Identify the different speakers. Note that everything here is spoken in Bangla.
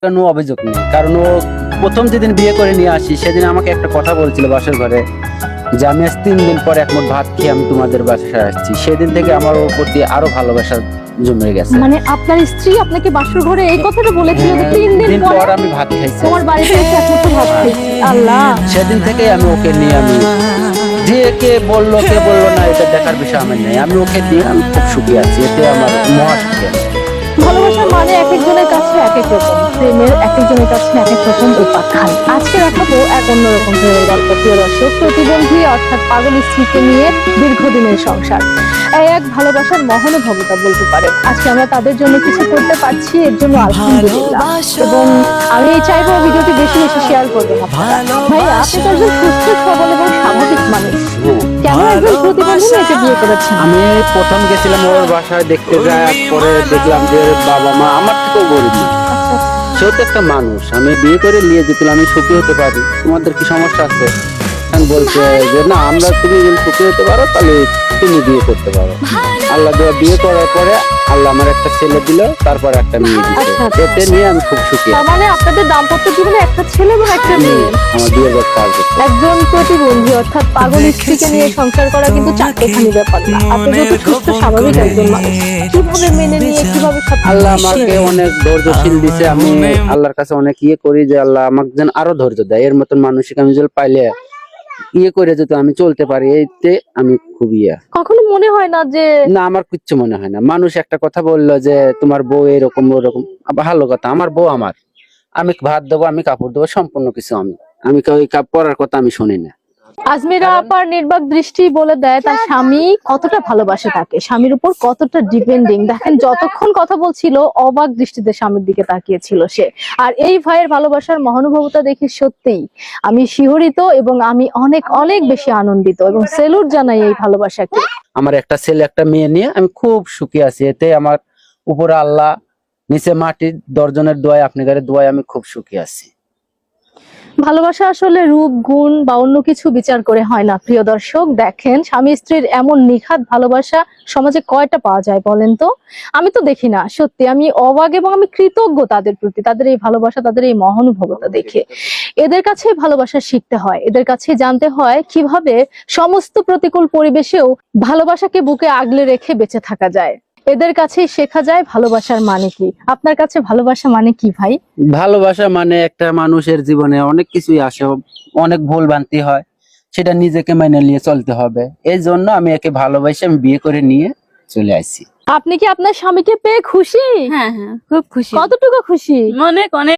Speaker 1: কোনো অভিযোগ নেই, কারণ ও প্রথম যেদিন বিয়ে করে নিয়ে আসি সেদিন আমাকে একটা কথা বলছিল বাসার ঘরে যে আমি আজ 3 দিন পর এক মুঠ ভাত খেয়ে আমি তোমাদের বাসায় আসছি। সেদিন থেকে আমার ওর প্রতি আরো ভালোবাসা জমে গেছে।
Speaker 2: মানে আপনার স্ত্রী আপনাকে বাসর ঘরে এই কথাটা বলেছিল যে 3 দিন পর
Speaker 1: আমি ভাত খাইছি,
Speaker 2: তোমার বাড়িতে এসে এক মুঠো ভাত খাইছি। আল্লাহ,
Speaker 1: সেদিন থেকে আমি ওকে নিয়ে আমি যে কে বললো না এটা দেখার বিষয় আমার নেই, আমি ওকে দিয়ে আমি খুব সুখী আছি, এতে আমার মহা সুখী আছি।
Speaker 2: ভালোবাসার মানে এক একজনের কাছে এক এক রকম, প্রেমের এক একজনের কাছে এক এক রকম উপাখ্যান। আজকে দেখাবো এক অন্যরকম প্রেমের গল্প। প্রিয় দর্শক, প্রতিবন্ধী অর্থাৎ পাগল স্ত্রীকে নিয়ে দীর্ঘদিনের সংসার, এই এক ভালোবাসার মহানুভবতা বলতে পারে। আজকে আমরা তাদের জন্য কিছু করতে পারছি, এর জন্য আলহামদুলিল্লাহ। এবং আমি চাইবো ভিডিওটি বেশি বেশি শেয়ার করবেন আপনারা। ভাইয়া, আপনি তো একজন সুস্থ সবল এবং স্বাভাবিক মানুষ, কেন একজন প্রতিবন্ধী মেয়েকে বিয়ে করেছেন?
Speaker 1: আমি প্রথম গেছিলাম ওর বাসায় দেখতে যাওয়ার পরে দেখলাম যে বাবা মা আমার থেকেও গরিব না, সেও তো একটা মানুষ, আমি বিয়ে করে নিয়ে যেতাম, আমি সুখী হতে পারি, তোমাদের কি সমস্যা আছে? বলছে যে না, আমরা তুমি যদি সুখী হতে পারো তাহলে তুমি বিয়ে করতে পারো। আল্লাহ দেওয়া বিয়ে করার পরে আল্লাহ আমার একটা ছেলে দিল, তারপর একটা মেয়ে দিল, এতে নিয়ে আমি খুব সুখী।
Speaker 2: তার মানে আপনাদের দাম্পত্য জীবনে একটা ছেলে এবং একটা মেয়ে।
Speaker 1: আমার 2005 বছর।
Speaker 2: একজন প্রতিবন্ধী অর্থাৎ পাগল স্ত্রীকে নিয়ে সংসার করা কিন্তু চারটেখানি ব্যাপার না। আপনি যেহেতু সুস্থ স্বাভাবিক একজন মানুষ, কিভাবে মেনে নিয়ে কিভাবে
Speaker 1: আল্লাহ আমাকে অনেক ধৈর্যশীল দিছে। আমি আল্লাহর কাছে অনেক করি যে আল্লাহ আমাকে যেন আরো ধৈর্য দেয়, এর মতন মানসিক আমি যদি পাইলে করে যেত আমি চলতে পারি, এইতে আমি খুব
Speaker 2: কখনো মনে হয় না যে
Speaker 1: না, আমার কিচ্ছু মনে হয় না। মানুষ একটা কথা বললো যে তোমার বউ এরকম ওরকম, ভালো কথা, আমার বউ আমার, আমি ভাত দেবো, আমি কাপড় দেবো, সম্পূর্ণ কিছু আমি ওই পরার কথা আমি শুনি না।
Speaker 2: আজমিরা আপার নির্বাক দৃষ্টি বলে দেয় তার স্বামী কতটা ভালোবাসে তাকে, স্বামীর উপর কতটা ডিপেন্ডিং। দেখেন, যতক্ষণ কথা বলছিল অবাক দৃষ্টিতে স্বামীর দিকে তাকিয়েছিল সে। আর এই ভাইয়ের ভালোবাসার মহানুভবতা দেখে সত্যিই আমি শিহরিত এবং আমি অনেক অনেক বেশি আনন্দিত এবং সেলুট জানাই এই ভালোবাসাকে।
Speaker 1: আমার একটা ছেলে একটা মেয়ে নিয়ে আমি খুব সুখী আছি, এতে আমার উপরে আল্লাহ, নিচে মাটির 10 জনের দোয়ায়, আপনাদের দোয়ায় আমি খুব সুখী আছি।
Speaker 2: ভালোবাসা আসলে রূপ গুণ বা অন্য কিছু বিচার করে হয় না। প্রিয় দর্শক, দেখেন স্বামী স্ত্রীর এমন নিখাত ভালোবাসা সমাজে কয়টা পাওয়া যায় বলেন তো? আমি তো দেখি না। সত্যি আমি অবাক এবং আমি কৃতজ্ঞ তাদের প্রতি, তাদের এই ভালোবাসা, তাদের এই মহানুভবতা দেখে। এদের কাছে ভালোবাসা শিখতে হয়, এদের কাছে জানতে হয় কিভাবে সমস্ত প্রতিকূল পরিবেশেও ভালোবাসাকে বুকে আগলে রেখে বেঁচে থাকা যায়। এদের কাছেই শেখা যায় ভালোবাসার মানে কি। আপনার কাছে ভালোবাসা মানে কি ভাই?
Speaker 1: ভালোবাসা মানে একটা মানুষের জীবনে অনেক কিছুই আসে, অনেক ভুল ভ্রান্তি হয়, সেটা নিজেকে মেনে নিয়ে চলতে হবে। এই জন্য আমি একে ভালোবাসি, আমি বিয়ে করে নিয়ে চলে আসছি।
Speaker 2: আপনি কি আপনার স্বামীকে পেয়ে খুশি?
Speaker 3: হ্যাঁ হ্যাঁ, খুব খুশি।
Speaker 2: কতটুকু খুশি?
Speaker 3: অনেক অনেক।